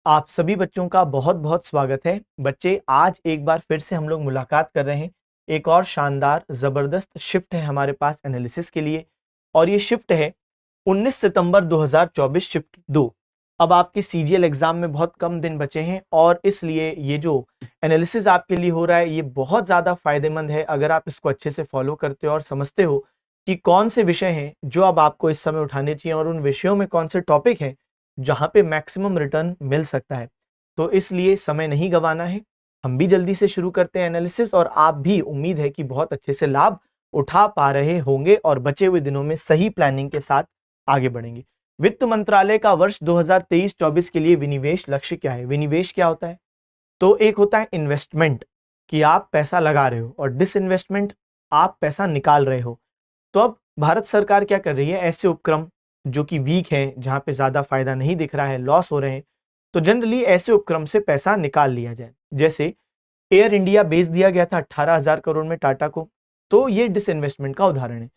आप सभी बच्चों का बहुत बहुत स्वागत है। बच्चे, आज एक बार फिर से हम लोग मुलाकात कर रहे हैं। एक और शानदार ज़बरदस्त शिफ्ट है हमारे पास एनालिसिस के लिए, और ये शिफ्ट है 19 सितंबर 2024 शिफ्ट 2। अब आपके सीजीएल एग्जाम में बहुत कम दिन बचे हैं और इसलिए ये जो एनालिसिस आपके लिए हो रहा है ये बहुत ज़्यादा फायदेमंद है अगर आप इसको अच्छे से फॉलो करते हो और समझते हो कि कौन से विषय हैं जो अब आपको इस समय उठाने चाहिए और उन विषयों में कौन से टॉपिक हैं जहां पे मैक्सिमम रिटर्न मिल सकता है। तो इसलिए समय नहीं गंवाना है, हम भी जल्दी से शुरू करते हैं एनालिसिस, और आप भी उम्मीद है कि बहुत अच्छे से लाभ उठा पा रहे होंगे और बचे हुए दिनों में सही प्लानिंग के साथ आगे बढ़ेंगे। वित्त मंत्रालय का वर्ष 2023-24 के लिए विनिवेश लक्ष्य क्या है? विनिवेश क्या होता है? तो एक होता है इन्वेस्टमेंट, कि आप पैसा लगा रहे हो, और डिसइन्वेस्टमेंट, आप पैसा निकाल रहे हो। तो अब भारत सरकार क्या कर रही है, ऐसे उपक्रम जो कि वीक हैं, जहां पे ज्यादा फायदा नहीं दिख रहा है, लॉस हो रहे हैं, तो जनरली ऐसे उपक्रम से पैसा निकाल लिया जाए। जैसे एयर इंडिया बेच दिया गया था 18,000 करोड़ में टाटा को, तो ये डिसइन्वेस्टमेंट का उदाहरण है।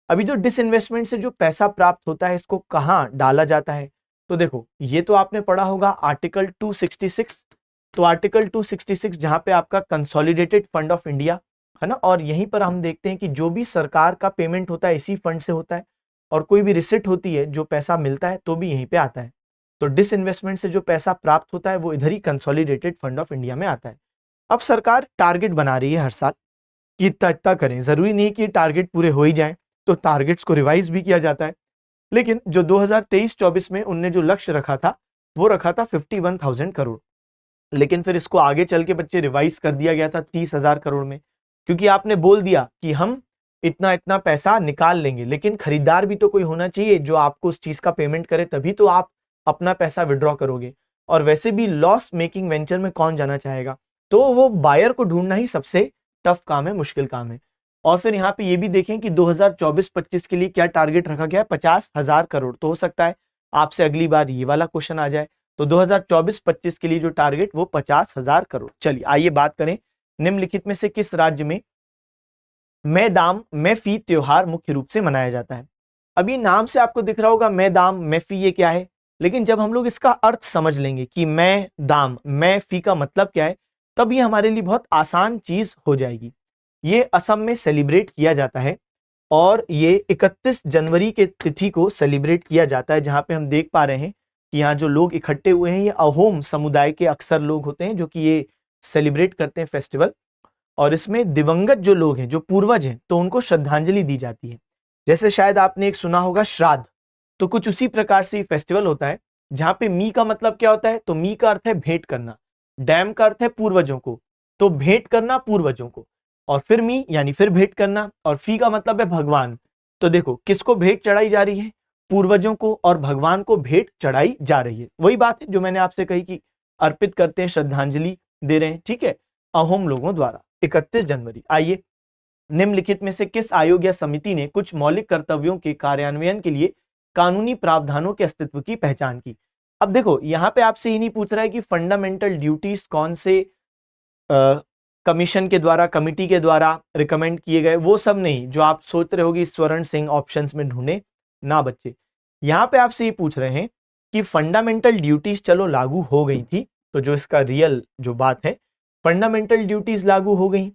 अभी जो डिसइन्वेस्टमेंट से जो पैसा प्राप्त होता है इसको कहाँ डाला जाता है? तो देखो, ये तो आपने पढ़ा होगा आर्टिकल 266। तो आर्टिकल 266 जहां पे आपका कंसोलिडेटेड फंड ऑफ इंडिया है ना, और यहीं पर हम देखते हैं कि जो भी सरकार का पेमेंट होता है इसी फंड से होता है, और कोई भी रिसिट होती है, जो पैसा मिलता है तो भी यहीं पे आता है। तो डिसइन्वेस्टमेंट से जो पैसा प्राप्त होता है वो इधर ही कंसोलिडेटेड फंड ऑफ इंडिया में आता है। अब सरकार टारगेट बना रही है हर साल कि इतना इतना करें। जरूरी नहीं कि टारगेट पूरे हो ही जाएं, तो टारगेट्स को रिवाइज भी किया जाता है। लेकिन जो 2023-24 में उनने जो लक्ष्य रखा था वो रखा था 51,000 करोड़, लेकिन फिर इसको आगे चल के बच्चे रिवाइज कर दिया गया था 30,000 करोड़ में, क्योंकि आपने बोल दिया कि हम इतना इतना पैसा निकाल लेंगे, लेकिन खरीदार भी तो कोई होना चाहिए जो आपको उस चीज का पेमेंट करे, तभी तो आप अपना पैसा विड्रॉ करोगे। और वैसे भी लॉस मेकिंग वेंचर में कौन जाना चाहेगा? तो वो बायर को ढूंढना ही सबसे टफ काम है, मुश्किल काम है। और फिर यहाँ पे ये भी देखें कि 2024-25 के लिए क्या टारगेट रखा गया है, 50,000 करोड़। तो हो सकता है आपसे अगली बार ये वाला क्वेश्चन आ जाए। तो 2024-25 के लिए जो टारगेट वो 50,000 करोड़। चलिए आइए बात करें, निम्नलिखित में से किस राज्य में मैं दाम मैं फी त्योहार मुख्य रूप से मनाया जाता है? अभी नाम से आपको दिख रहा होगा मैं दाम मैं फी ये क्या है, लेकिन जब हम लोग इसका अर्थ समझ लेंगे कि मैं दाम मैं फी का मतलब क्या है, तब ये हमारे लिए बहुत आसान चीज हो जाएगी। ये असम में सेलिब्रेट किया जाता है, और ये 31 जनवरी के तिथि को सेलिब्रेट किया जाता है, जहां पे हम देख पा रहे हैं कि यहाँ जो लोग इकट्ठे हुए हैं ये अहोम समुदाय के अक्सर लोग होते हैं जो कि ये सेलिब्रेट करते हैं फेस्टिवल। और इसमें दिवंगत जो लोग हैं, जो पूर्वज हैं, तो उनको श्रद्धांजलि दी जाती है। जैसे शायद आपने एक सुना होगा श्राद्ध, तो कुछ उसी प्रकार से फेस्टिवल होता है, जहां पे मी का मतलब क्या होता है? तो मी का अर्थ है भेंट करना, डैम का अर्थ है पूर्वजों को, तो भेंट करना पूर्वजों को, और फिर मी यानी फिर भेंट करना, और फी का मतलब है भगवान। तो देखो किसको भेंट चढ़ाई जा रही है? पूर्वजों को और भगवान को भेंट चढ़ाई जा रही है। वही बात है जो मैंने आपसे कही कि अर्पित करते हैं, श्रद्धांजलि दे रहे हैं, ठीक है, अहोम लोगों द्वारा 31 जनवरी। आइए, निम्नलिखित में से किस आयोग या समिति ने कुछ मौलिक कर्तव्यों के कार्यान्वयन के लिए कानूनी प्रावधानों के अस्तित्व की पहचान की? अब देखो यहां पे आपसे ही नहीं पूछ रहा है कि फंडामेंटल ड्यूटीज कौन से कमीशन के द्वारा, कमिटी के द्वारा रिकमेंड किए गए, वो सब नहीं जो आप सोच रहे होगी स्वर्ण सिंह ऑप्शंस में ढूंढे ना बच्चे। यहां पे आपसे ये पूछ रहे हैं कि फंडामेंटल ड्यूटीज चलो लागू हो गई थी, तो जो इसका रियल जो बात है, फंडामेंटल ड्यूटीज लागू हो गई,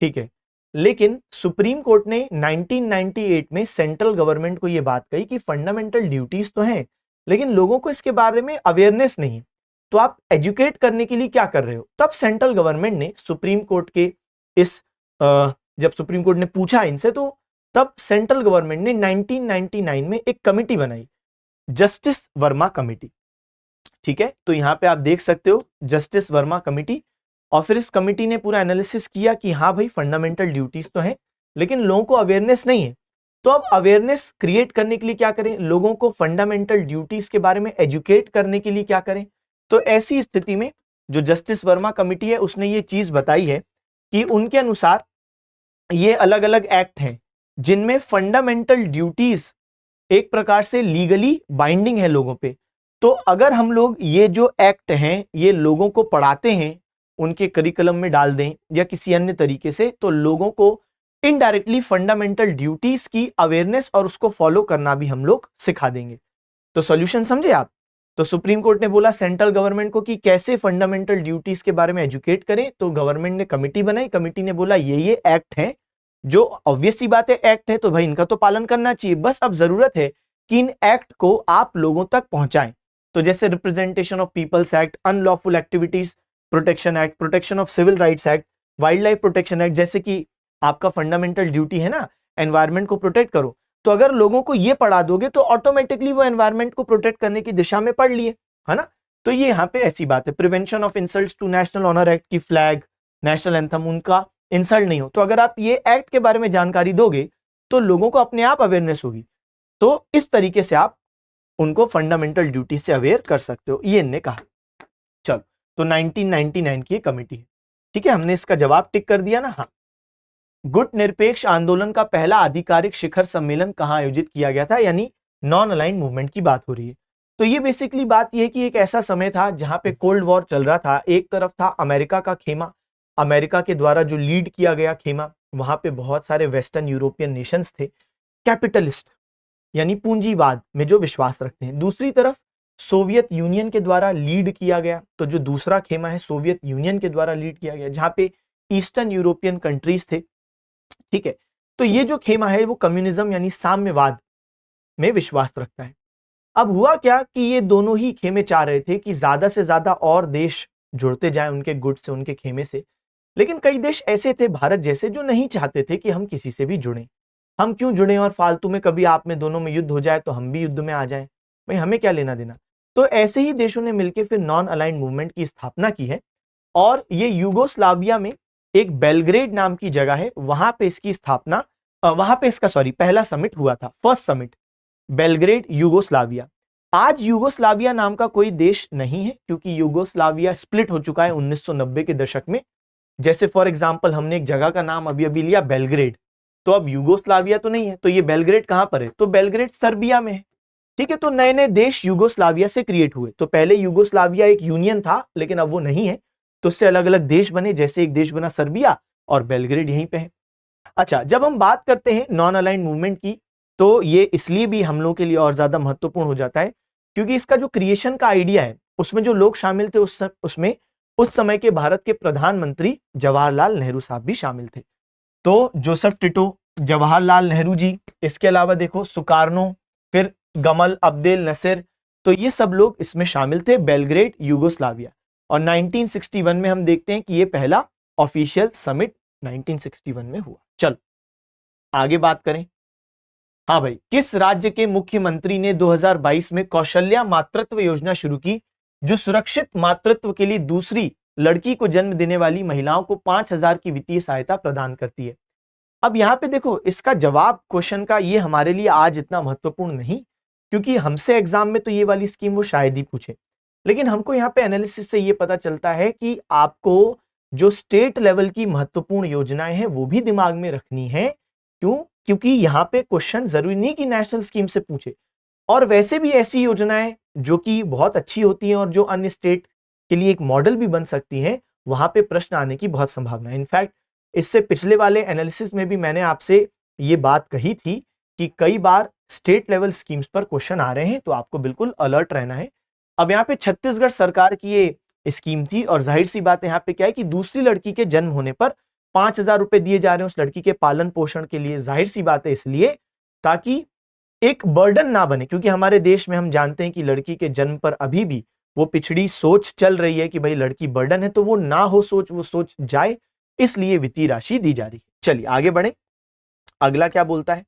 ठीक है, लेकिन सुप्रीम कोर्ट ने 1998 में सेंट्रल गवर्नमेंट को यह बात कही कि फंडामेंटल ड्यूटीज तो हैं, लेकिन लोगों को इसके बारे में अवेयरनेस नहीं है, तो आप एजुकेट करने के लिए क्या कर रहे हो? तब सेंट्रल गवर्नमेंट ने सुप्रीम कोर्ट के इस जब सुप्रीम कोर्ट ने पूछा इनसे, तो तब सेंट्रल गवर्नमेंट ने 1999 में एक कमिटी बनाई, जस्टिस वर्मा कमिटी, ठीक है। तो यहां पे आप देख सकते हो जस्टिस वर्मा कमिटी, और फिर इस कमिटी ने पूरा एनालिसिस किया कि हाँ भाई फंडामेंटल ड्यूटीज तो हैं, लेकिन लोगों को अवेयरनेस नहीं है। तो अब अवेयरनेस क्रिएट करने के लिए क्या करें? लोगों को फंडामेंटल ड्यूटीज के बारे में एजुकेट करने के लिए क्या करें? तो ऐसी स्थिति में जो जस्टिस वर्मा कमिटी है उसने ये चीज बताई है कि उनके अनुसार ये अलग अलग एक्ट हैं जिनमें फंडामेंटल ड्यूटीज एक प्रकार से लीगली बाइंडिंग है लोगों पे। तो अगर हम लोग ये जो एक्ट हैं ये लोगों को पढ़ाते हैं, उनके करिकुलम में डाल दें या किसी अन्य तरीके से, तो लोगों को इनडायरेक्टली फंडामेंटल ड्यूटीज की अवेयरनेस और उसको फॉलो करना भी हम लोग सिखा देंगे। तो सॉल्यूशन समझे आप? तो सुप्रीम कोर्ट ने बोला सेंट्रल गवर्नमेंट को कि कैसे फंडामेंटल ड्यूटीज के बारे में एजुकेट करें। तो गवर्नमेंट ने कमिटी बनाई, कमिटी ने बोला ये एक्ट है, जो ऑब्वियस सी बात है एक्ट है तो भाई इनका तो पालन करना चाहिए, बस अब जरूरत है कि इन एक्ट को आप लोगों तक पहुंचाएं। तो जैसे representation of people's act, unlawful activities protection act, protection of civil rights act, wildlife protection act, जैसे कि आपका फंडामेंटल ड्यूटी है ना एनवायरमेंट को प्रोटेक्ट करो, तो अगर लोगों को ये पढ़ा दोगे तो ऑटोमेटिकली वो एनवायरमेंट को प्रोटेक्ट करने की दिशा में पढ़ लिए, है ना। तो ये यहाँ पे ऐसी बात है। Prevention of insults to national honour act की फ्लैग, नेशनल एंथम, उनका इंसल्ट नहीं हो, तो अगर आप ये एक्ट के बारे में जानकारी दोगे तो लोगों को अपने आप अवेयरनेस होगी। तो इस तरीके से आप उनको फंडामेंटल ड्यूटी से अवेयर कर सकते हो, ये इनने कहा। चलो, तो 1999 की कमेटी है, ठीक है, हमने इसका जवाब टिक कर दिया ना। हाँ, गुट निरपेक्ष आंदोलन का पहला आधिकारिक शिखर सम्मेलन कहां आयोजित किया गया था, यानी नॉन अलाइंड मूवमेंट की बात हो रही है। तो ये बेसिकली बात ये है कि एक ऐसा समय था जहां पे कोल्ड वॉर चल रहा था, एक तरफ था अमेरिका का खेमा, अमेरिका के द्वारा जो लीड किया गया खेमा, वहां पे बहुत सारे वेस्टर्न यूरोपियन नेशंस थे, कैपिटलिस्ट यानी पूंजीवाद में जो विश्वास रखते हैं। दूसरी तरफ सोवियत यूनियन के द्वारा लीड किया गया, तो जो दूसरा खेमा है सोवियत यूनियन के द्वारा लीड किया गया, जहां पे ईस्टर्न यूरोपियन कंट्रीज थे, ठीक है। तो ये जो खेमा है वो कम्युनिज्म यानी साम्यवाद में विश्वास रखता है। अब हुआ क्या कि ये दोनों ही खेमे चाह रहे थे कि ज्यादा से ज्यादा और देश जुड़ते जाएं उनके गुट से, उनके खेमे से, लेकिन कई देश ऐसे थे भारत जैसे जो नहीं चाहते थे कि हम किसी से भी जुड़ें। हम क्यों जुड़ें और फालतू में कभी आप में दोनों में युद्ध हो जाए तो हम भी युद्ध में आ जाएं, भाई हमें क्या लेना देना। तो ऐसे ही देशों ने मिलकर फिर नॉन अलाइंड मूवमेंट की स्थापना की है, और ये यूगोस्लाविया में एक बेलग्रेड नाम की जगह है, वहां पे इसकी स्थापना, वहां पे इसका पहला समिट हुआ था, फर्स्ट समिट, बेलग्रेड यूगोस्लाविया। आज यूगोस्लाविया नाम का कोई देश नहीं है, क्योंकि यूगोस्लाविया स्प्लिट हो चुका है 1990 के दशक में। जैसे फॉर एग्जांपल हमने एक जगह का नाम अभी अभी लिया बेलग्रेड, तो अब यूगोस्लाविया तो नहीं है, तो ये बेलग्रेड कहां पर है, तो बेलग्रेड सर्बिया में है, ठीक है। तो नए नए देश यूगोस्लाविया से क्रिएट हुए। तो पहले यूगोस्लाविया एक यूनियन था, लेकिन अब वो नहीं है, तो उससे अलग अलग देश बने, जैसे एक देश बना सर्बिया और बेलग्रेड यहीं पे है। अच्छा, जब हम बात करते हैं नॉन अलाइंड मूवमेंट की, तो ये इसलिए भी हम लोग के लिए और ज्यादा महत्वपूर्ण हो जाता है क्योंकि इसका जो क्रिएशन का आइडिया है, उसमें जो लोग शामिल थे उसमें उस समय के भारत के प्रधानमंत्री जवाहरलाल नेहरू साहब भी शामिल थे। तो जोसेफ टिटो, जवाहरलाल नेहरू जी, इसके अलावा देखो सुकार्नो, फिर गमल अब्देल नसीर, तो ये सब लोग इसमें शामिल थे, बेलग्रेड यूगोस्लाविया। और 1961 में हम देखते हैं कि ये पहला ऑफिशियल समिट 1961 में हुआ। चलो आगे बात करें। हाँ भाई, किस राज्य के मुख्यमंत्री ने 2022 में कौशल्या मातृत्व योजना शुरू की, जो सुरक्षित मातृत्व के लिए दूसरी लड़की को जन्म देने वाली महिलाओं को 5,000 की वित्तीय सहायता प्रदान करती है। अब यहाँ पे देखो, इसका जवाब क्वेश्चन का ये हमारे लिए आज इतना महत्वपूर्ण नहीं, क्योंकि हमसे एग्जाम में तो ये वाली स्कीम वो शायद ही पूछे, लेकिन हमको यहाँ पे एनालिसिस से ये पता चलता है कि आपको जो स्टेट लेवल की महत्वपूर्ण योजनाएं हैं वो भी दिमाग में रखनी है। क्यों? क्योंकि यहाँ पे क्वेश्चन जरूरी नहीं कि नेशनल स्कीम से पूछे, और वैसे भी ऐसी योजनाएं जो कि बहुत अच्छी होती हैं और जो अन्य स्टेट के लिए एक मॉडल भी बन सकती हैं, वहां पे प्रश्न आने की बहुत संभावना है। इनफैक्ट इससे पिछले वाले एनालिसिस में भी मैंने आपसे ये बात कही थी कि कई बार स्टेट लेवल स्कीम्स पर क्वेश्चन आ रहे हैं, तो आपको बिल्कुल अलर्ट रहना है। अब यहाँ पे छत्तीसगढ़ सरकार की ये स्कीम थी, और जाहिर सी बात है यहाँ पे क्या है कि दूसरी लड़की के जन्म होने पर 5,000 रुपए दिए जा रहे हैं उस लड़की के पालन पोषण के लिए। जाहिर सी बात है इसलिए ताकि एक बर्डन ना बने, क्योंकि हमारे देश में हम जानते हैं कि लड़की के जन्म पर अभी भी वो पिछड़ी सोच चल रही है कि भाई लड़की बर्डन है, तो वो ना हो सोच, वो सोच जाए, इसलिए वित्तीय राशि दी जा रही है। चलिए आगे बढ़े, अगला क्या बोलता है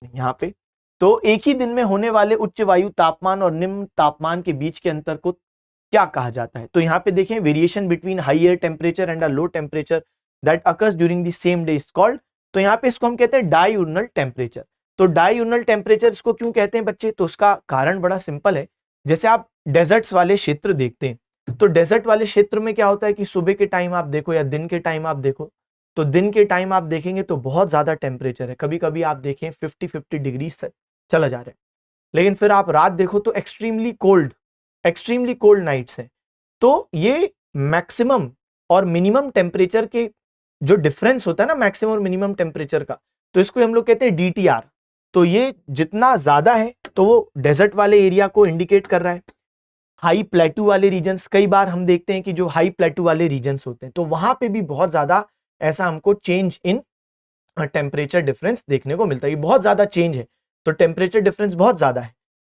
यहाँ पे। तो एक ही दिन में होने वाले उच्च वायु तापमान और निम्न तापमान के बीच के अंतर को क्या कहा जाता है। तो यहाँ पे देखें, variation between high air temperature and a low temperature that occurs during the same day is called. तो यहाँ पे इसको हम कहते हैं डायurnal टेम्परेचर। तो डायurnal टेम्परेचर इसको क्यों कहते हैं बच्चे, तो उसका कारण बड़ा सिंपल है। जैसे आप डेजर्ट्स वाले क्षेत्र देखते हैं, तो डेजर्ट वाले क्षेत्र में क्या होता है कि सुबह के टाइम आप देखो या दिन के टाइम आप देखो, तो दिन के टाइम आप देखेंगे तो बहुत ज्यादा टेम्परेचर है, कभी कभी आप देखें 50 डिग्री से चला जा रहा है, लेकिन फिर आप रात देखो तो एक्सट्रीमली कोल्ड नाइट्स हैं। तो ये मैक्सिमम और मिनिमम टेम्परेचर के जो डिफरेंस होता है ना, मैक्सिमम और मिनिमम टेम्परेचर का, तो इसको हम लोग कहते हैं DTR। तो ये जितना ज्यादा है तो वो डेजर्ट वाले एरिया को इंडिकेट कर रहा है, हाई प्लेटू वाले रीजन्स, कई बार हम देखते हैं कि जो हाई प्लेटू वाले रीजन्स होते हैं तो वहां पे भी बहुत ज्यादा ऐसा हमको चेंज इन टेम्परेचर डिफरेंस देखने को मिलता है। बहुत ज्यादा चेंज है, तो टेम्परेचर डिफरेंस बहुत ज्यादा है।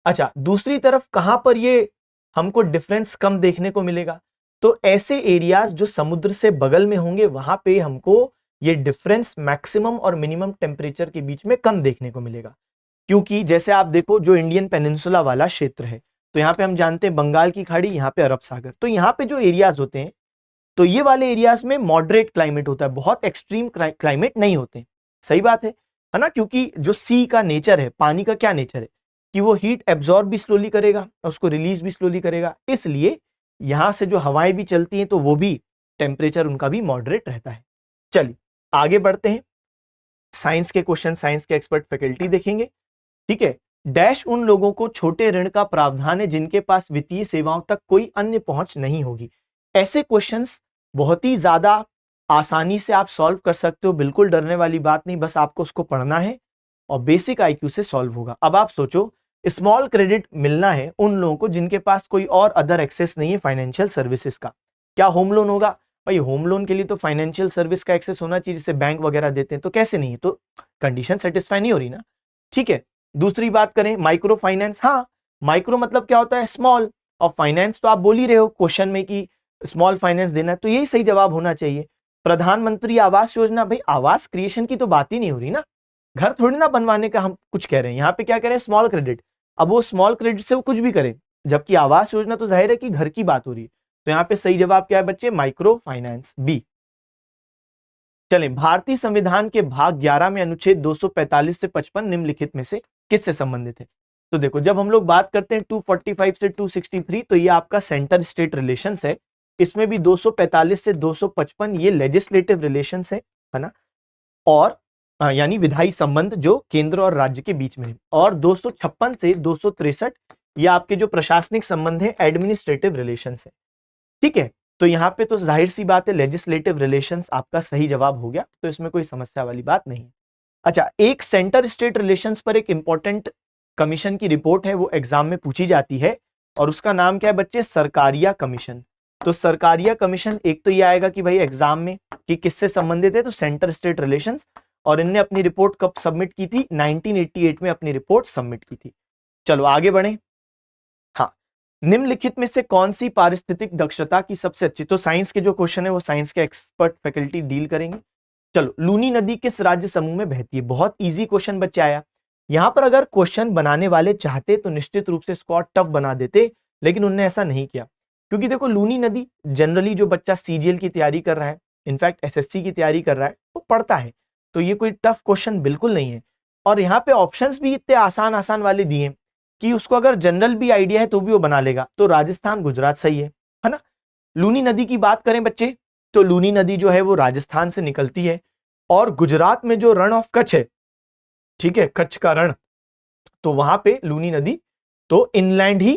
अच्छा, दूसरी तरफ कहां पर ये हमको डिफरेंस कम देखने को मिलेगा? तो ऐसे एरियाज जो समुद्र से बगल में होंगे वहां पे हमको ये डिफरेंस मैक्सिमम और मिनिमम टेम्परेचर के बीच में कम देखने को मिलेगा। क्योंकि जैसे आप देखो, जो इंडियन पेनिनसुला वाला क्षेत्र है, तो यहाँ पे हम जानते हैं बंगाल की खाड़ी, यहाँ पे अरब सागर, तो यहाँ पे जो एरियाज होते हैं तो ये वाले एरियाज में मॉडरेट क्लाइमेट होता है, बहुत एक्सट्रीम क्लाइमेट नहीं होते। सही बात है ना? क्योंकि जो सी का नेचर है, पानी का क्या नेचर है कि वो हीट एब्जॉर्ब भी स्लोली करेगा और उसको रिलीज भी स्लोली करेगा, इसलिए यहां से जो हवाएं भी चलती हैं तो वो भी टेम्परेचर उनका भी मॉडरेट रहता है। चलिए आगे बढ़ते हैं, साइंस के क्वेश्चन, साइंस के एक्सपर्ट फैकल्टी देखेंगे। ठीक है, डैश उन लोगों को छोटे ऋण का प्रावधान है जिनके पास वित्तीय सेवाओं तक कोई अन्य पहुंच नहीं होगी। ऐसे क्वेश्चंस बहुत ही ज्यादा आसानी से आप सॉल्व कर सकते हो, बिल्कुल डरने वाली बात नहीं, बस आपको उसको पढ़ना है और बेसिक आईक्यू से सॉल्व होगा। अब आप सोचो, स्मॉल क्रेडिट मिलना है उन लोगों को जिनके पास कोई और अदर एक्सेस नहीं है फाइनेंशियल सर्विसेज का। क्या होम लोन होगा? भाई होम लोन के लिए तो फाइनेंशियल सर्विस का एक्सेस होना चाहिए, जिसे बैंक वगैरह देते हैं, तो कैसे नहीं है? तो कंडीशन सेटिस्फाई नहीं हो रही ना। ठीक है, दूसरी बात करें, माइक्रो फाइनेंस। हाँ, माइक्रो मतलब क्या होता है? स्मॉल, और फाइनेंस तो आप बोल ही रहे हो क्वेश्चन में कि स्मॉल फाइनेंस देना है, तो यही सही जवाब होना चाहिए। प्रधानमंत्री आवास योजना, भाई आवास क्रिएशन की तो बात ही नहीं हो रही ना, घर थोड़ी ना बनवाने का हम कुछ कह रहे हैं। यहाँ पे क्या कह रहे हैं? Small credit. अब वो स्मॉल क्रेडिट से वो कुछ भी करे, जबकि आवास योजना तो जाहिर है कि घर की बात हो रही है। तो यहाँ पे सही जवाब क्या है बच्चे? Micro finance, B. चलें, भारतीय संविधान के भाग 11 में अनुच्छेद 245 से 55 निम्नलिखित में से किससे संबंधित है? तो देखो, जब हम लोग बात करते हैं 245 से 263, तो ये आपका सेंटर स्टेट रिलेशंस है। इसमें भी 245 से 255 ये लेजिस्लेटिव रिलेशंस है ना, और यानी विधायी संबंध जो केंद्र और राज्य के बीच में है। और 256 से 263 ये आपके जो प्रशासनिक संबंध है, एडमिनिस्ट्रेटिव रिलेशंस है। ठीक है, तो यहाँ पे तो जाहिर सी बात है लेजिस्लेटिव रिलेशंस आपका सही जवाब हो गया, तो इसमें कोई समस्या वाली बात नहीं। अच्छा, एक सेंटर स्टेट रिलेशंस पर एक इंपॉर्टेंट कमीशन की रिपोर्ट है, वो एग्जाम में पूछी जाती है, और उसका नाम क्या है बच्चे? सरकारिया कमीशन। तो सरकारिया कमीशन, एक तो ये आएगा कि भाई एग्जाम में कि किससे संबंधित है, तो सेंटर स्टेट रिलेशंस, और इनने अपनी रिपोर्ट कब सबमिट की थी? 1988 में अपनी रिपोर्ट सबमिट की थी। चलो आगे बढ़े। हाँ, निम्नलिखित में से कौन सी पारिस्थितिक दक्षता की सबसे अच्छी? तो साइंस के जो क्वेश्चन है वो साइंस के एक्सपर्ट फैकल्टी डील करेंगे। चलो, लूनी नदी किस राज्य समूह में बहती है? बहुत इजी क्वेश्चन बच्चे आया। यहां पर अगर क्वेश्चन बनाने वाले चाहते तो निश्चित रूप से इसको टफ बना देते, लेकिन उन्होंने ऐसा नहीं किया। क्योंकि देखो, लूनी नदी जनरली जो बच्चा सीजीएल की तैयारी कर रहा है, इनफैक्ट एसएससी की तैयारी कर रहा है, वो पढ़ता है, तो ये कोई टफ क्वेश्चन बिल्कुल नहीं है। और यहाँ पे ऑप्शंस भी इतने आसान आसान वाले दिए कि उसको अगर जनरल भी आइडिया है तो भी वो बना लेगा। तो राजस्थान, गुजरात सही है ना। लूनी नदी की बात करें बच्चे, तो लूनी नदी जो है वो राजस्थान से निकलती है, और गुजरात में जो रण ऑफ कच्छ है, ठीक है, कच्छ का रण, तो वहां पे लूनी नदी तो इनलैंड ही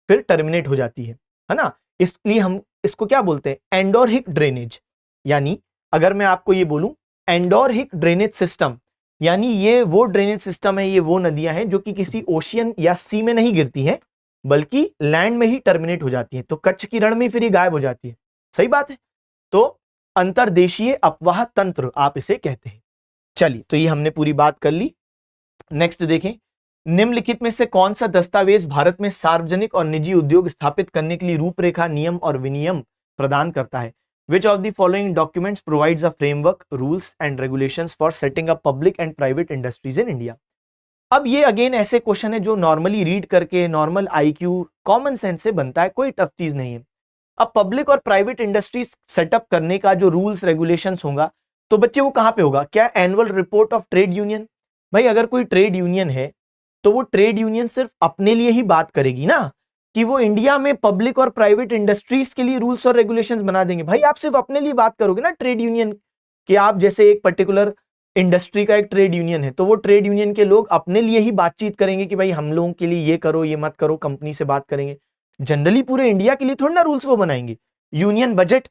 फिर टर्मिनेट हो जाती है ना। इसलिए हम इसको क्या बोलते हैं? एंडोरहिक ड्रेनेज। यानी अगर मैं आपको ये बोलूं एंडोरहिक ड्रेनेज सिस्टम, यानी ये वो ड्रेनेज सिस्टम है, ये वो नदियां हैं जो कि किसी ओशियन या सी में नहीं गिरती हैं, बल्कि लैंड में ही टर्मिनेट हो जाती हैं। तो कच्छ की रण में फिर ये गायब हो जाती है। सही बात है, तो अंतर्देशीय अपवाह तंत्र आप इसे कहते हैं। चलिए, तो ये हमने पूरी बात कर ली। नेक्स्ट देखें, निम्नलिखित में से कौन सा दस्तावेज भारत में सार्वजनिक और निजी उद्योग स्थापित करने के लिए रूपरेखा, नियम और विनियम प्रदान करता है? Which of the following documents provides a framework, rules and regulations for setting up public and private industries in India? अब ये अगेन ऐसे क्वेश्चन है जो नॉर्मली रीड करके नॉर्मल आईक्यू कॉमन सेंस से बनता है, कोई टफ चीज नहीं है। अब पब्लिक और प्राइवेट इंडस्ट्रीज सेटअप करने का जो रूल्स रेगुलेशंस होगा, तो बच्चे वो कहां पे होगा? क्या annual report of trade union? भाई अगर कोई ट्रेड यूनियन है तो वो ट्रेड यूनियन सिर्फ अपने लिए ही बात करेगी ना, कि वो इंडिया में पब्लिक और प्राइवेट इंडस्ट्रीज के लिए रूल्स और रेगुलेशंस बना देंगे। भाई आप सिर्फ अपने लिए बात करोगे ना ट्रेड यूनियन, कि आप जैसे एक पर्टिकुलर इंडस्ट्री का एक ट्रेड यूनियन है, तो वो ट्रेड यूनियन के लोग अपने लिए ही बातचीत करेंगे कि भाई हम लोगों के लिए ये करो, ये मत करो, कंपनी से बात करेंगे। जनरली पूरे इंडिया के लिए थोड़ी ना रूल्स वो बनाएंगे। यूनियन बजट,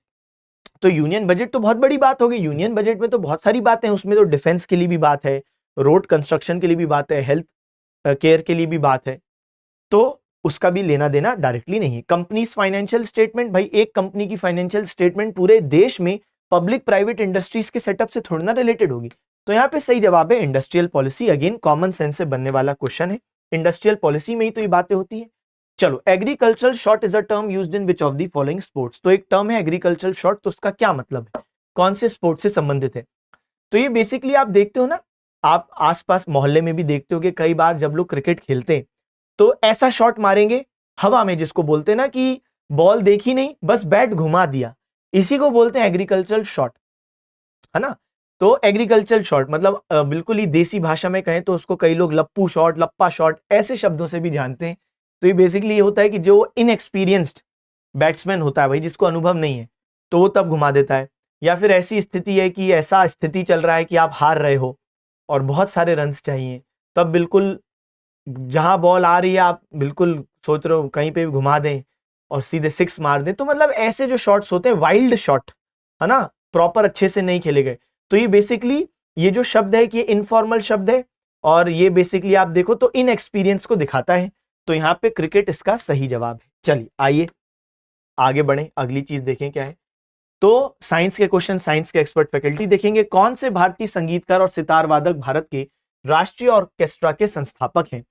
तो यूनियन बजट तो बहुत बड़ी बात होगी। यूनियन बजट में तो बहुत सारी बातें हैं, उसमें तो डिफेंस के लिए भी बात है, रोड कंस्ट्रक्शन के लिए भी बात है, हेल्थ केयर के लिए भी बात है। तो उसका भी लेना देना डायरेक्टली नहीं है। कंपनीज फाइनेंशियल स्टेटमेंट, भाई एक कंपनी की फाइनेंशियल स्टेटमेंट पूरे देश में पब्लिक प्राइवेट इंडस्ट्रीज के सेटअप से थोड़ी ना रिलेटेड होगी। तो यहाँ पे सही जवाब है industrial policy. Again common sense से बनने वाला क्वेश्चन है, इंडस्ट्रियल पॉलिसी में ही तो ये बातें होती है। चलो, agricultural short is a term used in which of the following sports. तो एक टर्म है एग्रीकल्चरल शॉर्ट, तो उसका क्या मतलब है, कौन से स्पोर्ट्स से संबंधित है। तो ये बेसिकली आप देखते हो ना, आप आसपास मोहल्ले में भी देखते हो कि कई बार जब लोग क्रिकेट खेलते हैं तो ऐसा शॉट मारेंगे हवा में, जिसको बोलते हैं ना कि बॉल देखी नहीं बस बैट घुमा दिया, इसी को बोलते हैं एग्रीकल्चरल शॉट, है ना। तो एग्रीकल्चरल शॉट मतलब बिल्कुल ही देसी भाषा में कहें तो उसको कई लोग लप्पू शॉट, लप्पा शॉट ऐसे शब्दों से भी जानते हैं। तो ये बेसिकली ये होता है कि जो इनएक्सपीरियंस्ड बैट्समैन होता है भाई, जिसको अनुभव नहीं है, तो वो तब घुमा देता है। या फिर ऐसी स्थिति है कि ऐसा स्थिति चल रहा है कि आप हार रहे हो और बहुत सारे रन्स चाहिए, तब बिल्कुल जहां बॉल आ रही है आप बिल्कुल सोच रहे हो कहीं पे भी घुमा दें और सीधे सिक्स मार दें। तो मतलब ऐसे जो शॉट्स होते हैं वाइल्ड शॉट, है ना, प्रॉपर अच्छे से नहीं खेले गए। तो ये बेसिकली ये जो शब्द है कि ये इनफॉर्मल शब्द है और ये बेसिकली आप देखो तो इनएक्सपीरियंस को दिखाता है। तो यहाँ पे क्रिकेट इसका सही जवाब है। चलिए आइए आगे बढ़े, अगली चीज देखें क्या है। तो साइंस के क्वेश्चन, साइंस के एक्सपर्ट फैकल्टी देखेंगे। कौन से भारतीय संगीतकार और सितार वादक भारत के राष्ट्रीय ऑर्केस्ट्रा के संस्थापक हैं।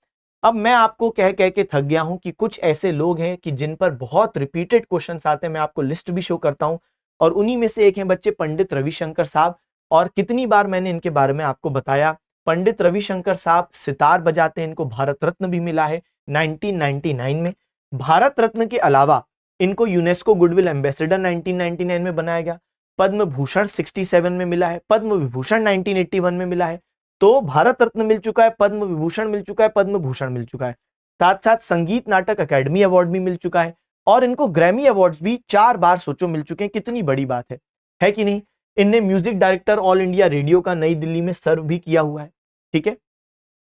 अब मैं आपको कह कह के थक गया हूं कि कुछ ऐसे लोग हैं कि जिन पर बहुत रिपीटेड क्वेश्चंस आते हैं, मैं आपको लिस्ट भी शो करता हूं, और उन्हीं में से एक हैं बच्चे पंडित रविशंकर साहब। और कितनी बार मैंने इनके बारे में आपको बताया, पंडित रविशंकर साहब सितार बजाते हैं, इनको भारत रत्न भी मिला है 1999 में। भारत रत्न के अलावा इनको यूनेस्को गुडविल एम्बेसडर 1999 में बनाया गया, पद्म भूषण 67 में मिला है, पद्म विभूषण 1981 में मिला है। तो भारत रत्न मिल चुका है, पद्म विभूषण मिल चुका है, पद्म भूषण मिल चुका है, साथ साथ संगीत नाटक अकेडमी अवार्ड भी मिल चुका है, और इनको ग्रैमी अवार्ड्स भी 4 बार सोचो मिल चुके हैं। कितनी बड़ी बात है कि नहीं। इनने music director all India radio का नई दिल्ली में सर्व भी किया हुआ है, ठीक है।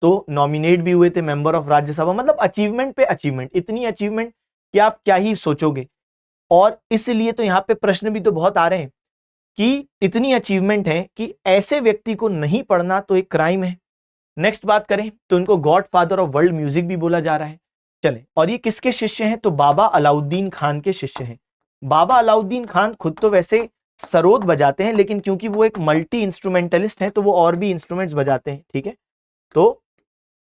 तो नॉमिनेट भी हुए थे मेंबर ऑफ राज्यसभा, मतलब अचीवमेंट पे अचीवमेंट, इतनी अचीवमेंट कि आप क्या ही सोचोगे। और इसलिए तो यहाँ पे प्रश्न भी तो बहुत आ रहे हैं कि इतनी अचीवमेंट है कि ऐसे व्यक्ति को नहीं पढ़ना तो एक क्राइम है। नेक्स्ट बात करें तो इनको God father of world music भी बोला जा रहा है। चले, और ये किसके शिष्य हैं, तो बाबा अलाउद्दीन खान के शिष्य हैं। बाबा अलाउद्दीन खान खुद तो वैसे सरोद बजाते हैं, लेकिन क्योंकि वो एक मल्टी इंस्ट्रूमेंटलिस्ट हैं तो वो और भी इंस्ट्रूमेंट्स बजाते हैं, ठीक है। तो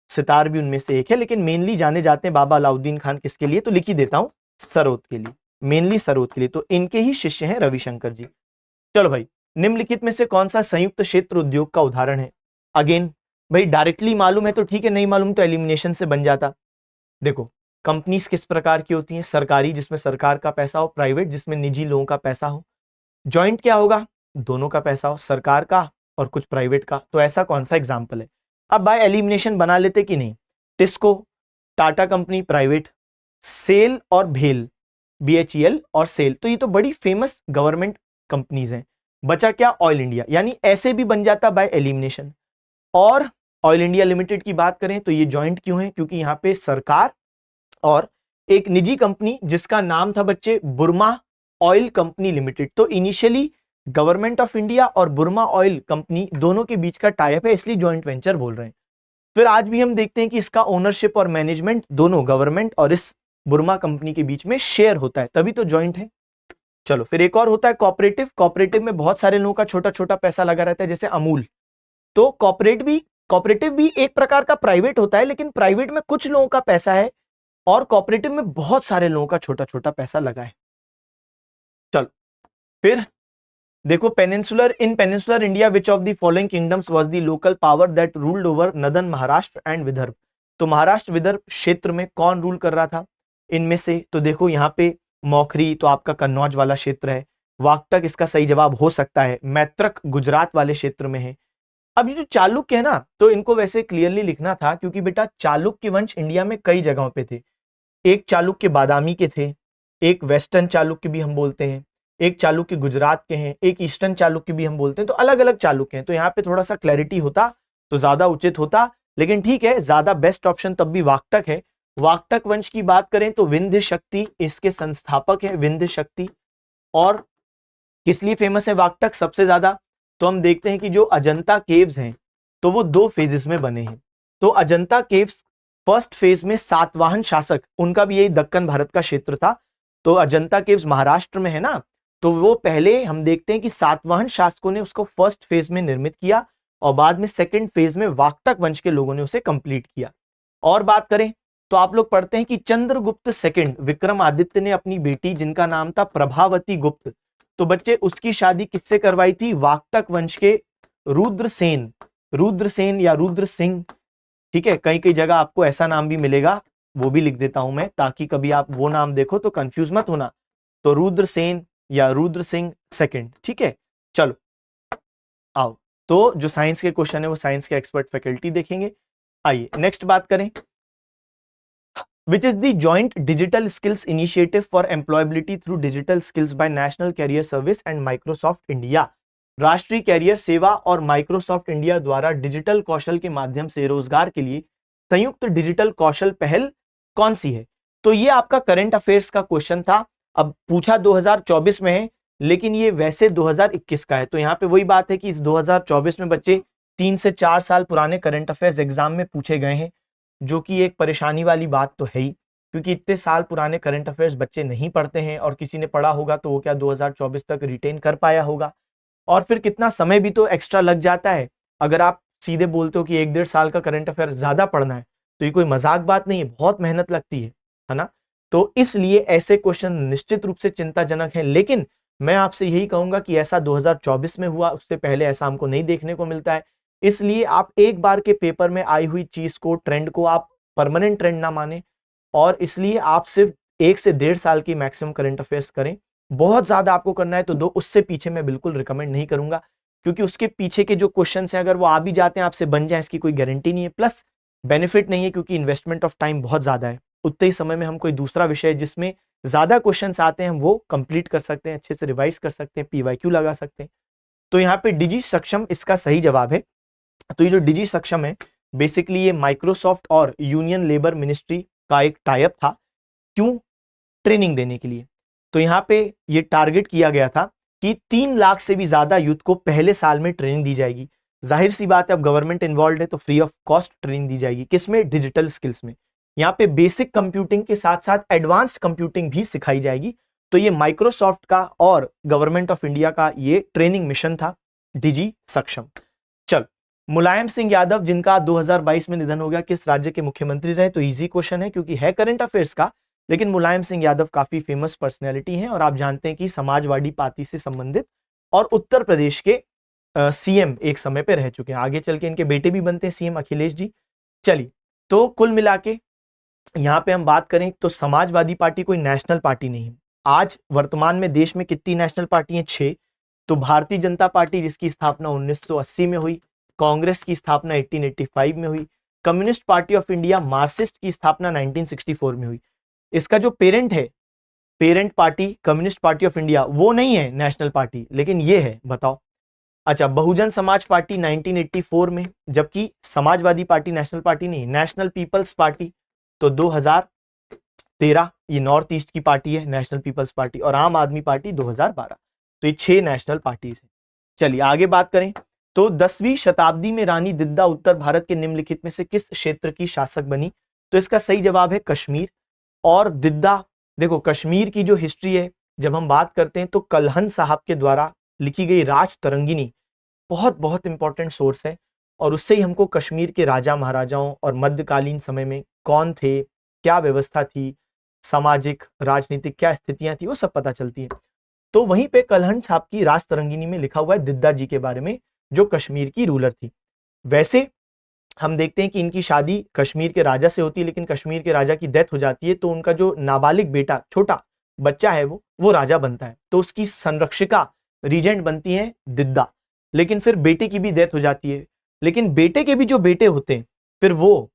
सितार भी उनमें से एक है, लेकिन मेनली जाने जाते हैं बाबा अलाउद्दीन खान किसके लिए, तो लिख ही देता हूं, सरोद के लिए, मेनली सरोद के लिए। तो इनके ही शिष्य हैं रविशंकर जी। चलो भाई, निम्नलिखित में से कौन सा संयुक्त क्षेत्र उद्योग का उदाहरण है। अगेन भाई डायरेक्टली मालूम है तो ठीक है, नहीं मालूम तो एलिमिनेशन से बन जाता। देखो, कंपनीज किस प्रकार की होती हैं, सरकारी जिसमें सरकार का पैसा हो, प्राइवेट जिसमें निजी लोगों का पैसा हो, जॉइंट क्या होगा, दोनों का पैसा हो, सरकार का और कुछ प्राइवेट का। तो ऐसा कौन सा एग्जाम्पल है। अब बाय एलिमिनेशन बना लेते कि नहीं। टिस्को, टाटा कंपनी प्राइवेट, सेल और भेल, BHEL और सेल, तो ये तो बड़ी फेमस गवर्नमेंट कंपनीज हैं। बचा क्या, ऑयल इंडिया, यानी ऐसे भी बन जाता बाय एलिमिनेशन। और ऑयल इंडिया लिमिटेड की बात करें तो ये जॉइंट क्यों है, क्योंकि यहां पे सरकार और एक निजी कंपनी जिसका नाम था बच्चे बुर्मा ऑयल कंपनी लिमिटेड। तो इनिशियली गवर्नमेंट ऑफ इंडिया और बुर्मा ऑयल कंपनी दोनों के बीच का टाइप है, इसलिए जॉइंट वेंचर बोल रहे हैं। फिर आज भी हम देखते हैं कि इसका ओनरशिप और मैनेजमेंट दोनों गवर्नमेंट और इस बुर्मा कंपनी के बीच में शेयर होता है, तभी तो जॉइंट है। चलो, फिर एक और होता है कॉपरेटिव। कॉपरेटिव में बहुत सारे लोगों का छोटा छोटा पैसा लगा रहता है, जैसे अमूल। तो कॉपरेटिव भी एक प्रकार का प्राइवेट होता है, लेकिन प्राइवेट में कुछ लोगों का पैसा है और कॉपरेटिव में बहुत सारे लोगों का छोटा छोटा पैसा लगा है। चलो, फिर देखो, peninsular India which of the following kingdoms was the local power that ruled over northern Maharashtra and Vidarbha. तो महाराष्ट्र विदर्भ क्षेत्र में कौन रूल कर रहा था इनमें से, तो देखो यहाँ पे मौखरी तो आपका कन्नौज वाला क्षेत्र है, वाकटक इसका सही जवाब हो सकता है, मैत्रक गुजरात वाले क्षेत्र में है। अब ये जो चालुक्य है ना, तो इनको वैसे क्लियरली लिखना था, क्योंकि बेटा चालुक्य वंश इंडिया में कई जगहों पे थे। एक चालुक्य बादामी के थे, एक वेस्टर्न चालुक्य भी हम बोलते हैं, एक चालुक्य गुजरात के हैं, एक ईस्टर्न चालुक्य भी हम बोलते हैं। तो अलग अलग चालुक्य हैं, तो यहाँ पे थोड़ा सा क्लैरिटी होता तो ज्यादा उचित होता, लेकिन ठीक है, ज्यादा बेस्ट ऑप्शन तब भी वाकटक है। वाकटक वंश की बात करें तो विंध्य शक्ति इसके संस्थापक है, विंध्य शक्ति। और किस लिए फेमस है वाकटक सबसे ज्यादा, तो हम देखते हैं कि जो अजंता केव्स हैं तो वो 2 फेजेस में बने हैं। तो अजंता केव्स फर्स्ट फेज में सातवाहन शासक, उनका भी यही दक्कन भारत का क्षेत्र था, तो अजंता केव्स महाराष्ट्र में है ना, तो वो पहले हम देखते हैं कि सातवाहन शासकों ने उसको फर्स्ट फेज में निर्मित किया और बाद में सेकंड फेज में वाक्टक वंश के लोगों ने उसे कंप्लीट किया। और बात करें तो आप लोग पढ़ते हैं कि चंद्रगुप्त सेकंड विक्रमादित्य ने अपनी बेटी जिनका नाम था प्रभावती गुप्त, तो बच्चे उसकी शादी किससे करवाई थी? वाक्टक वंश के रुद्रसेन, रुद्रसेन या रुद्र सिंह, ठीक है, कई कई जगह आपको ऐसा नाम भी मिलेगा, वो भी लिख देता हूं मैं ताकि कभी आप वो नाम देखो तो कंफ्यूज मत होना। तो रुद्रसेन या रुद्र सिंह सेकंड, ठीक है। चलो आओ, तो जो साइंस के क्वेश्चन है वो साइंस के एक्सपर्ट फैकल्टी देखेंगे। आइए नेक्स्ट बात करें, which is the joint digital skills initiative for employability through digital skills by national career service and Microsoft India. राष्ट्रीय कैरियर सेवा और माइक्रोसॉफ्ट इंडिया द्वारा डिजिटल कौशल के माध्यम से रोजगार के लिए संयुक्त डिजिटल कौशल पहल कौन सी है? तो ये आपका करंट अफेयर्स का क्वेश्चन था, अब पूछा 2024 में है लेकिन ये वैसे 2021 का है, तो यहाँ पे वही बात है कि 2024 में बच्चे 3 से 4 साल पुराने करंट अफेयर्स एग्जाम में पूछे गए हैं, जो कि एक परेशानी वाली बात तो है ही, क्योंकि इतने साल पुराने करंट अफेयर्स बच्चे नहीं पढ़ते हैं, और किसी ने पढ़ा होगा तो वो क्या 2024 तक रिटेन कर पाया होगा, और फिर कितना समय भी तो एक्स्ट्रा लग जाता है। अगर आप सीधे बोलते हो कि 1-1.5 साल का करंट अफेयर ज्यादा पढ़ना है तो ये कोई मजाक बात नहीं है, बहुत मेहनत लगती है ना। तो इसलिए ऐसे क्वेश्चन निश्चित रूप से चिंताजनक हैं, लेकिन मैं आपसे यही कहूंगा कि ऐसा 2024 में हुआ, उससे पहले ऐसा हमको नहीं देखने को मिलता है। इसलिए आप एक बार के पेपर में आई हुई चीज को, ट्रेंड को आप परमानेंट ट्रेंड ना माने, और इसलिए आप सिर्फ 1 से 1.5 साल की मैक्सिमम करंट अफेयर्स करें। बहुत ज्यादा आपको करना है तो 2, उससे पीछे मैं बिल्कुल रिकमेंड नहीं करूंगा, क्योंकि उसके पीछे के जो क्वेश्चन हैं अगर वो आ भी जाते हैं आपसे बन जाए इसकी कोई गारंटी नहीं है, प्लस बेनिफिट नहीं है, क्योंकि इन्वेस्टमेंट ऑफ टाइम बहुत ज्यादा है। उतने ही समय में हम कोई दूसरा विषय जिसमें ज्यादा क्वेश्चंस आते हैं हम वो कंप्लीट कर सकते हैं, अच्छे से रिवाइज कर सकते हैं, पीवाईक्यू लगा सकते हैं। तो यहाँ पे डिजी सक्षम इसका सही जवाब है। तो ये जो डिजी सक्षम है बेसिकली ये माइक्रोसॉफ्ट और यूनियन लेबर मिनिस्ट्री का एक टाइप था। क्यों? ट्रेनिंग देने के लिए। तो यहाँ पे ये टारगेट किया गया था कि 3 लाख से भी ज्यादा यूथ को पहले साल में ट्रेनिंग दी जाएगी। जाहिर सी बात है, अब गवर्नमेंट इन्वॉल्व है तो फ्री ऑफ कॉस्ट ट्रेनिंग दी जाएगी। किसमें? डिजिटल स्किल्स में। यहाँ पे बेसिक कंप्यूटिंग के साथ साथ एडवांस्ड कंप्यूटिंग भी सिखाई जाएगी। तो ये माइक्रोसॉफ्ट का और गवर्नमेंट ऑफ इंडिया का ये ट्रेनिंग मिशन था, डिजी सक्षम। चल, मुलायम सिंह यादव जिनका 2022 में निधन हो गया, किस राज्य के मुख्यमंत्री रहे? तो इजी क्वेश्चन है क्योंकि है करंट अफेयर्स का, लेकिन मुलायम सिंह यादव काफी फेमस पर्सनैलिटी हैं और आप जानते हैं कि समाजवादी पार्टी से संबंधित और उत्तर प्रदेश के सीएम एक समय पे रह चुके हैं। आगे चल के इनके बेटे भी बनते हैं सीएम, अखिलेश जी। चलिए, तो कुल मिला के यहाँ पे हम बात करें तो समाजवादी पार्टी कोई नेशनल पार्टी नहीं है। आज वर्तमान में देश में कितनी नेशनल पार्टी हैं? 6। तो भारतीय जनता पार्टी जिसकी स्थापना 1980 में हुई, कांग्रेस की स्थापना 1885 में हुई, communist party of India Marxist की स्थापना 1964 में हुई। इसका जो पेरेंट है, parent party communist party of India, वो नहीं है नेशनल पार्टी, लेकिन ये है, बताओ। अच्छा, बहुजन समाज पार्टी 1984 में, जबकि समाजवादी पार्टी नेशनल पार्टी नहीं, नेशनल पीपल्स पार्टी तो 2013, ये नॉर्थ ईस्ट की पार्टी है नेशनल पीपल्स पार्टी, और आम आदमी पार्टी 2012। तो ये 6 नेशनल पार्टीज हैं। चलिए आगे बात करें तो 10वीं शताब्दी में रानी दिद्दा उत्तर भारत के निम्नलिखित में से किस क्षेत्र की शासक बनी? तो इसका सही जवाब है कश्मीर। और दिद्दा, देखो कश्मीर की जो हिस्ट्री है जब हम बात करते हैं तो कलहन साहब के द्वारा लिखी गई राज तरंगिनी बहुत बहुत इंपॉर्टेंट सोर्स है, और उससे ही हमको कश्मीर के राजा महाराजाओं और मध्यकालीन समय में कौन थे, क्या व्यवस्था थी, सामाजिक राजनीतिक क्या स्थितियां थी, वो सब पता चलती है। तो वहीं पे कलहन साहब की राज तरंगिनी में लिखा हुआ है दिद्दा जी के बारे में, जो कश्मीर की रूलर थी। वैसे हम देखते हैं कि इनकी शादी कश्मीर के राजा से होती है, लेकिन कश्मीर के राजा की डेथ हो जाती है, तो उनका जो नाबालिग बेटा, छोटा बच्चा है वो राजा बनता है, तो उसकी संरक्षिका रीजेंट बनती है दिद्दा। लेकिन फिर बेटे की भी डेथ हो जाती है, लेकिन बेटे के भी जो बेटे होते हैं फिर वो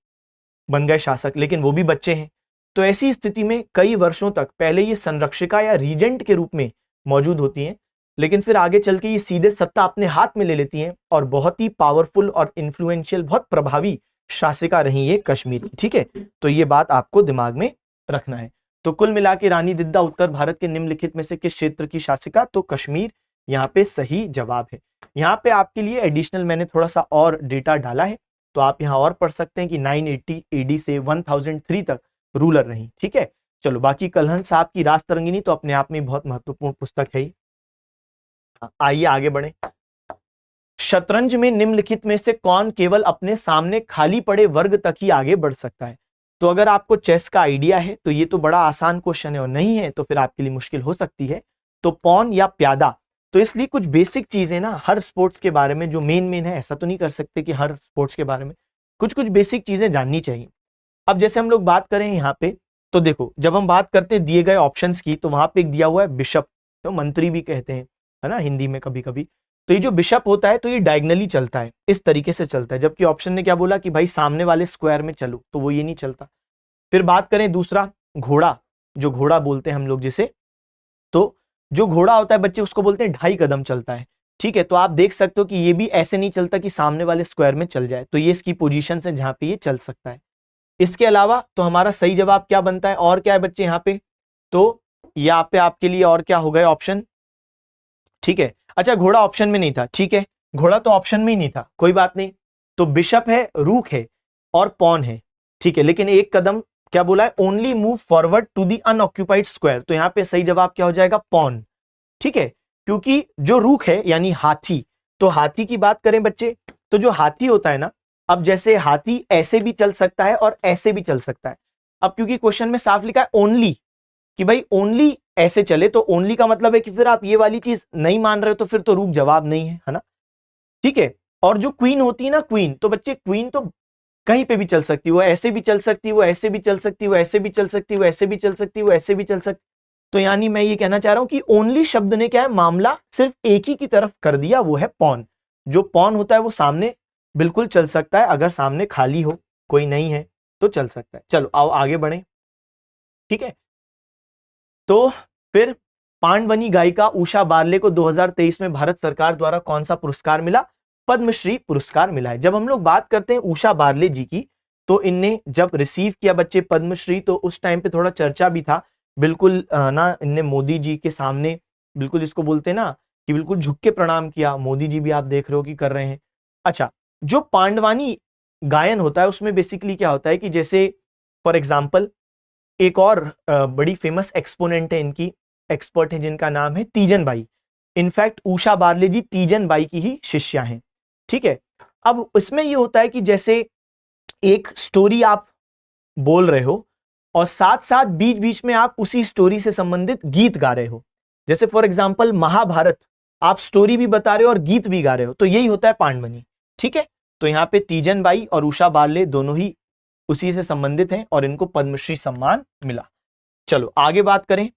बन गए शासक, लेकिन वो भी बच्चे हैं। तो ऐसी स्थिति में कई वर्षों तक पहले ये संरक्षिका या रीजेंट के रूप में मौजूद होती हैं, लेकिन फिर आगे चल के ये सीधे सत्ता अपने हाथ में ले लेती हैं और बहुत ही पावरफुल और इन्फ्लुएंशियल, बहुत प्रभावी शासिका रही ये कश्मीर की। ठीक है, तो ये बात आपको दिमाग में रखना है। तो कुल मिला के रानी दिद्दा उत्तर भारत के निम्नलिखित में से किस क्षेत्र की शासिका? तो कश्मीर यहाँ पे सही जवाब है। यहाँ पे आपके लिए एडिशनल मैंने थोड़ा सा और डेटा डाला है, तो आप यहाँ और पढ़ सकते हैं कि 980 AD से 1003 तक रूलर रही। ठीक है, चलो बाकी कलहन साहब की राज तरंगिणी तो अपने आप में बहुत महत्वपूर्ण पुस्तक है ही। आइए आगे बढ़े। शतरंज में निम्नलिखित में से कौन केवल अपने सामने खाली पड़े वर्ग तक ही आगे बढ़ सकता है? तो अगर आपको चेस का आइडिया है तो ये तो बड़ा आसान क्वेश्चन है, और नहीं है तो फिर आपके लिए मुश्किल हो सकती है। तो पॉन या प्यादा, तो इसलिए कुछ बेसिक चीजें ना हर स्पोर्ट्स के बारे में जो मेन है, ऐसा तो नहीं कर सकते कि हर स्पोर्ट्स के बारे में, कुछ कुछ बेसिक चीजें जाननी चाहिए। अब जैसे हम लोग बात करें यहाँ पे, तो देखो जब हम बात करते हैं दिए गए ऑप्शंस की, तो वहां पे एक दिया हुआ है बिशप, तो मंत्री भी कहते हैं, है ना हिंदी में कभी कभी। तो ये जो बिशप होता है तो ये डायगनली चलता है, इस तरीके से चलता है, जबकि ऑप्शन ने क्या बोला कि भाई सामने वाले स्क्वायर में चलो, तो वो ये नहीं चलता। फिर बात करें दूसरा, घोड़ा, जो घोड़ा बोलते हैं हम लोग जिसे, तो जो घोड़ा होता है बच्चे उसको बोलते हैं 2.5 कदम चलता है। ठीक है, तो आप देख सकते हो कि ये भी ऐसे नहीं चलता कि सामने वाले स्क्वायर में चल जाए, तो ये इसकी पोजीशन है जहां पे ये चल सकता है। इसके अलावा तो हमारा सही जवाब क्या बनता है, और क्या है बच्चे यहाँ पे, तो यहाँ पे आपके लिए और क्या हो गए ऑप्शन। ठीक है, अच्छा घोड़ा ऑप्शन में नहीं था, ठीक है, घोड़ा तो ऑप्शन में ही नहीं था, कोई बात नहीं। तो बिशप है, रूक है और पॉन है। ठीक है, लेकिन एक कदम क्या बोला है, only move forward to the unoccupied square, तो यहां पे सही जवाब क्या हो जाएगा, पॉन। ठीक है, क्योंकि जो रूक है यानी हाथी, तो हाथी की बात करें बच्चे, तो जो हाथी होता है ना, अब जैसे हाथी ऐसे भी चल सकता है और ऐसे भी चल सकता है। अब क्योंकि क्वेश्चन में साफ लिखा है ओनली, कि भाई ओनली ऐसे चले, तो ओनली का मतलब है कि फिर आप ये वाली चीज नहीं मान रहे हो, तो फिर तो रूक जवाब नहीं है ना। ठीक है, और जो क्वीन होती है ना, क्वीन, तो बच्चे क्वीन तो कहीं पे भी चल सकती है, वो ऐसे भी चल सकती है, वो ऐसे भी चल सकती है, वो ऐसे भी चल सकती है, वो ऐसे भी चल सकती है, वो ऐसे भी चल सकती। तो यानी मैं ये कहना चाह रहा हूं कि ओनली शब्द ने क्या है, मामला सिर्फ एक ही की तरफ कर दिया, वो है पॉन। जो पॉन होता है वो सामने बिल्कुल चल सकता है, अगर सामने खाली हो, कोई नहीं है तो चल सकता है। चलो आओ आगे बढ़े। ठीक है, तो फिर पांडवनी गायिका उषा बारले को 2023 में भारत सरकार द्वारा कौन सा पुरस्कार मिला, पद्मश्री पुरस्कार मिला है। जब हम लोग बात करते हैं उषा बारले जी की, तो इनने जब रिसीव किया बच्चे पद्मश्री, तो उस टाइम पे थोड़ा चर्चा भी था, बिल्कुल ना इनने मोदी जी के सामने बिल्कुल जिसको बोलते हैं ना कि बिल्कुल झुक के प्रणाम किया, मोदी जी भी आप देख रहे हो कि कर रहे हैं। अच्छा, जो पांडवानी गायन होता है उसमें बेसिकली क्या होता है कि जैसे फॉर एग्जाम्पल एक और बड़ी फेमस एक्सपोनेंट है इनकी, एक्सपर्ट है, जिनका नाम है तीजन बाई। इनफैक्ट उषा बारले जी तीजन बाई की ही शिष्या हैं। ठीक है, अब इसमें ये होता है कि जैसे एक स्टोरी आप बोल रहे हो और साथ साथ बीच बीच में आप उसी स्टोरी से संबंधित गीत गा रहे हो, जैसे फॉर एग्जाम्पल महाभारत, आप स्टोरी भी बता रहे हो और गीत भी गा रहे हो, तो यही होता है पांडवनी। ठीक है, तो यहाँ पे तीजन बाई और उषा बारले दोनों ही उसी से संबंधित हैं और इनको पद्मश्री सम्मान मिला। चलो आगे बात करें,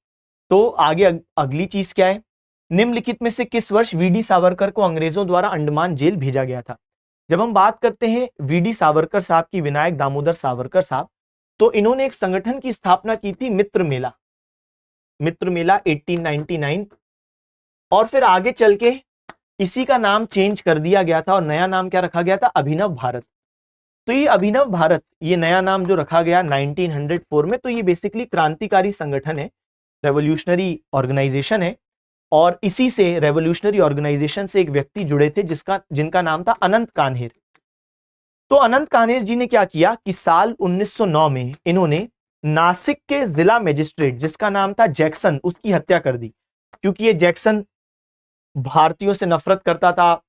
तो आगे अगली चीज क्या है, निम्नलिखित में से किस वर्ष वीडी सावरकर को अंग्रेजों द्वारा अंडमान जेल भेजा गया था। जब हम बात करते हैं वीडी सावरकर साहब की, विनायक दामोदर सावरकर साहब, तो इन्होंने एक संगठन की स्थापना की थी, मित्र मेला, मित्र मेला 1899, और फिर आगे चल के इसी का नाम चेंज कर दिया गया था और नया नाम क्या रखा गया था, अभिनव भारत। तो ये अभिनव भारत, ये नया नाम जो रखा गया 1904 में, तो ये बेसिकली क्रांतिकारी संगठन है, रेवोल्यूशनरी ऑर्गेनाइजेशन है, और इसी से रेवोल्यूशनरी ऑर्गेनाइजेशन से एक व्यक्ति जुड़े थे जिनका नाम था अनंत कान्हेर। तो अनंत कान्हेर जी ने क्या किया कि साल 1909 में इन्होंने नासिक के जिला मजिस्ट्रेट जिसका नाम था जैक्सन, उसकी हत्या कर दी, क्योंकि ये जैक्सन भारतीयों से नफरत करता था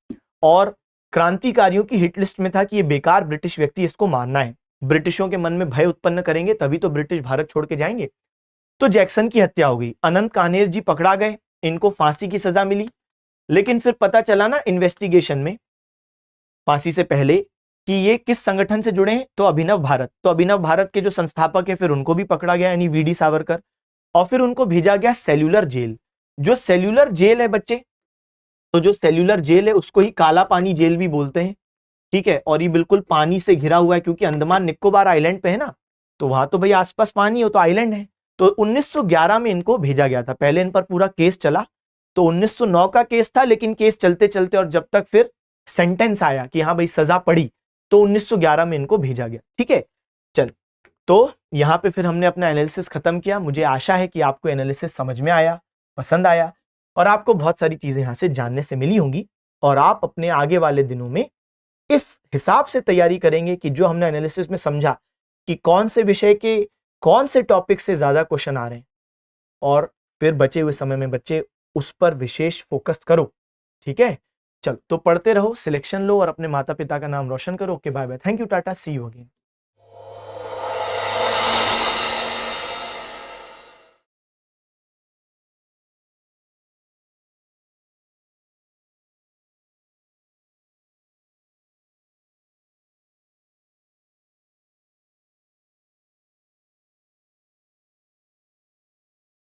और क्रांतिकारियों की हिट लिस्ट में था कि ये बेकार ब्रिटिश व्यक्ति, इसको मारना है, ब्रिटिशों के मन में भय उत्पन्न करेंगे तभी तो ब्रिटिश भारत छोड़ के जाएंगे। तो जैक्सन की हत्या हो गई, अनंत कान्हेर जी पकड़ा गए, इनको फांसी की सजा मिली, लेकिन फिर पता चला ना इन्वेस्टिगेशन में फांसी से पहले कि ये किस संगठन से जुड़े हैं, तो अभिनव भारत। तो अभिनव भारत के जो संस्थापक है फिर उनको भी पकड़ा गया, यानी वीडी सावरकर, और फिर उनको भेजा गया सेल्यूलर जेल। जो सेल्यूलर जेल है बच्चे, तो जो सेल्यूलर जेल है उसको ही काला पानी जेल भी बोलते हैं। ठीक है, और ये बिल्कुल पानी से घिरा हुआ है, क्योंकि अंडमान निकोबार आइलैंड पे है ना, तो वहां तो भाई आसपास पानी हो तो आइलैंड है। तो 1911 में इनको भेजा गया था, पहले इन पर पूरा केस चला, तो 1909 का केस था, लेकिन केस चलते चलते और जब तक फिर सेंटेंस आया कि हाँ भाई सजा पड़ी, तो 1911 में इनको भेजा गया। ठीक है, चल, तो यहाँ पे फिर हमने अपना एनालिसिस खत्म किया। मुझे आशा है कि आपको एनालिसिस समझ में आया, पसंद आया, और आपको बहुत सारी चीजें यहाँ से जानने से मिली होंगी, और आप अपने आगे वाले दिनों में इस हिसाब से तैयारी करेंगे कि जो हमने एनालिसिस में समझा कि कौन से विषय के कौन से टॉपिक से ज्यादा क्वेश्चन आ रहे हैं, और फिर बचे हुए समय में बच्चे उस पर विशेष फोकस करो। ठीक है, चलो तो पढ़ते रहो, सिलेक्शन लो और अपने माता पिता का नाम रोशन करो। Okay, bye bye, thank you, tata, see you again.